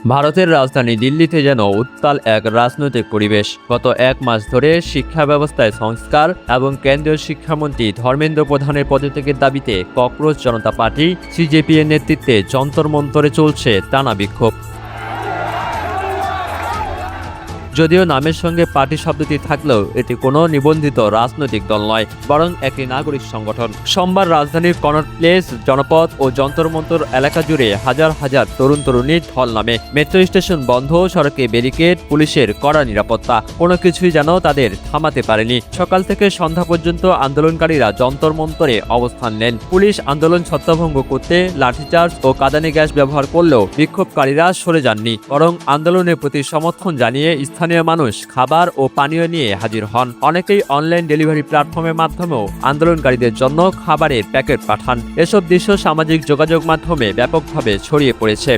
ভারতের রাজধানী দিল্লিতে যেন উত্তাল এক রাজনৈতিক পরিবেশ। গত এক মাস ধরে শিক্ষা ব্যবস্থায় সংস্কার এবং কেন্দ্রীয় শিক্ষামন্ত্রী ধর্মেন্দ্র প্রধানের পদত্যাগের দাবিতে ককরোচ জনতা পার্টি সিজেপি এর নেতৃত্বে যন্তর মন্তরে চলছে টানা বিক্ষোভ। যদিও নামের সঙ্গে পার্টি শব্দটি থাকলেও এটি কোনো নিবন্ধিত রাজনৈতিক দল নয়, বরং একটি নাগরিক সংগঠন। সোমবার রাজধানীর কনট প্লেস, জনপদ ও যন্তর মন্তর এলাকা জুড়ে হাজার হাজার তরুণ তরুণীর ঢল নামে। মেট্রো স্টেশন বন্ধ, সড়কে ব্যারিকেড, পুলিশের কড়া নিরাপত্তা, কোনো কিছুই যেন তাদের থামাতে পারেনি। সকাল থেকে সন্ধ্যা পর্যন্ত আন্দোলনকারীরা যন্তর মন্তরে অবস্থান নেন। পুলিশ আন্দোলন ছত্রভঙ্গ করতে লাঠিচার্জ ও কাঁদানে গ্যাস ব্যবহার করলেও বিক্ষোভকারীরা সরে যাননি, বরং আন্দোলনের প্রতি সমর্থন জানিয়ে স্থানীয় মানুষ খাবার ও পানীয় নিয়ে হাজির হন। অনেকেই অনলাইন ডেলিভারি প্ল্যাটফর্মের মাধ্যমেও আন্দোলনকারীদের জন্য খাবারের প্যাকেট পাঠান। এসব দৃশ্য সামাজিক যোগাযোগ মাধ্যমে ব্যাপকভাবে ছড়িয়ে পড়েছে।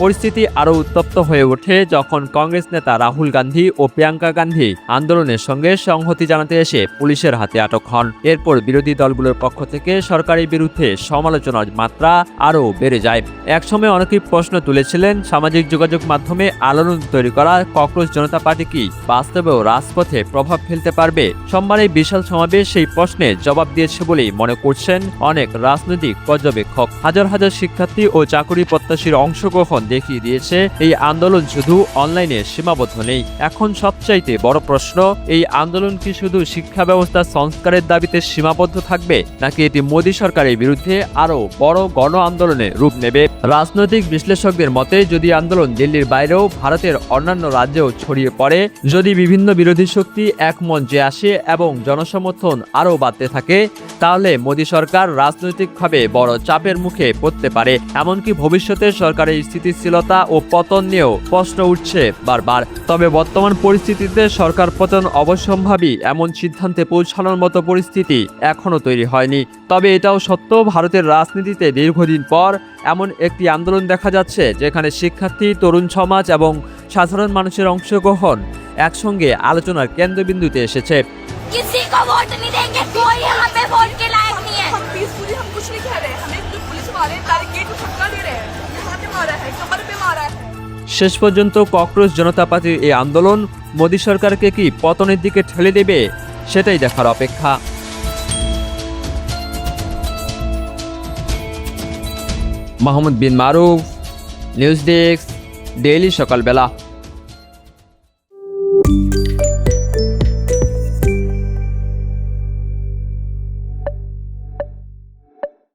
পরিস্থিতি আরও উত্তপ্ত হয়ে ওঠে যখন কংগ্রেস নেতা রাহুল গান্ধী ও প্রিয়াঙ্কা গান্ধী আন্দোলনের সঙ্গে সংহতি জানাতে এসে পুলিশের হাতে আটক হন। এরপর বিরোধী দলগুলোর পক্ষ থেকে সরকারের বিরুদ্ধে সমালোচনার মাত্রা আরও বেড়ে যায়। একসময় অনেকেই প্রশ্ন তুলেছিলেন, সামাজিক যোগাযোগ মাধ্যমে আলোড়ন তৈরি করা ককরোচ জনতা পার্টি কি বাস্তবেও রাজপথে প্রভাব ফেলতে পারবে? সোমবার এই বিশাল সমাবেশ সেই প্রশ্নের জবাব দিয়েছে বলেই মনে করছেন অনেক রাজনৈতিক পর্যবেক্ষক। হাজার হাজার শিক্ষার্থী ও চাকরি প্রত্যাশীর অংশগ্রহণ দেখিয়ে দিয়েছে এই আন্দোলন শুধু অনলাইনে সীমাবদ্ধ নেই। এখন সবচাইতে বড় প্রশ্ন, এই আন্দোলন কি শুধু শিক্ষা ব্যবস্থা সংস্কারের দাবিতে সীমাবদ্ধ থাকবে, নাকি এটি মোদী সরকারের বিরুদ্ধে আরও বড় গণ আন্দোলনে রূপ নেবে? রাজনৈতিক বিশ্লেষকদের মতে, যদি আন্দোলন দিল্লির বাইরেও ভারতের অন্যান্য রাজ্যেও ছড়িয়ে পড়ে, যদি বিভিন্ন বিরোধী শক্তি এক মঞ্চে আসে এবং জনসমর্থন আরও বাড়তে থাকে, তাহলে মোদী সরকার রাজনৈতিকভাবে বড় চাপের মুখে পড়তে পারে। এমনকি ভবিষ্যতে সরকারের স্থিতিশীলতা ও পতন নিয়েও প্রশ্ন উঠছে বারবার। তবে বর্তমান পরিস্থিতিতে সরকার পতন অবশ্যম্ভাবী এমন সিদ্ধান্তে পৌঁছানোর মতো পরিস্থিতি এখনও তৈরি হয়নি। তবে এটাও সত্য, ভারতের রাজনীতিতে দীর্ঘদিন পর এমন একটি আন্দোলন দেখা যাচ্ছে যেখানে শিক্ষার্থী, তরুণ সমাজ এবং সাধারণ মানুষের অংশগ্রহণ একসঙ্গে আলোচনার কেন্দ্রবিন্দুতে এসেছে। किसी को वोट नहीं देंगे, कोई यहाँ पे वोट के लायक नहीं है। हम पीसफुली हम कुछ नहीं कह रहे हैं, हमें जो पुलिस वाले बैरिकेड में धक्का दे रहे हैं, यहाँ पे मारा है, कमर पे मारा है। শেষ পর্যন্ত ককরোচ জনতা পার্টির এই আন্দোলন মোদী সরকারকে কি পতনের দিকে ঠেলে দেবে, সেটাই দেখার অপেক্ষা। মাহমুদ বিন মারুফ, নিউজ ডেস্ক, ডেইলি সকালবেলা।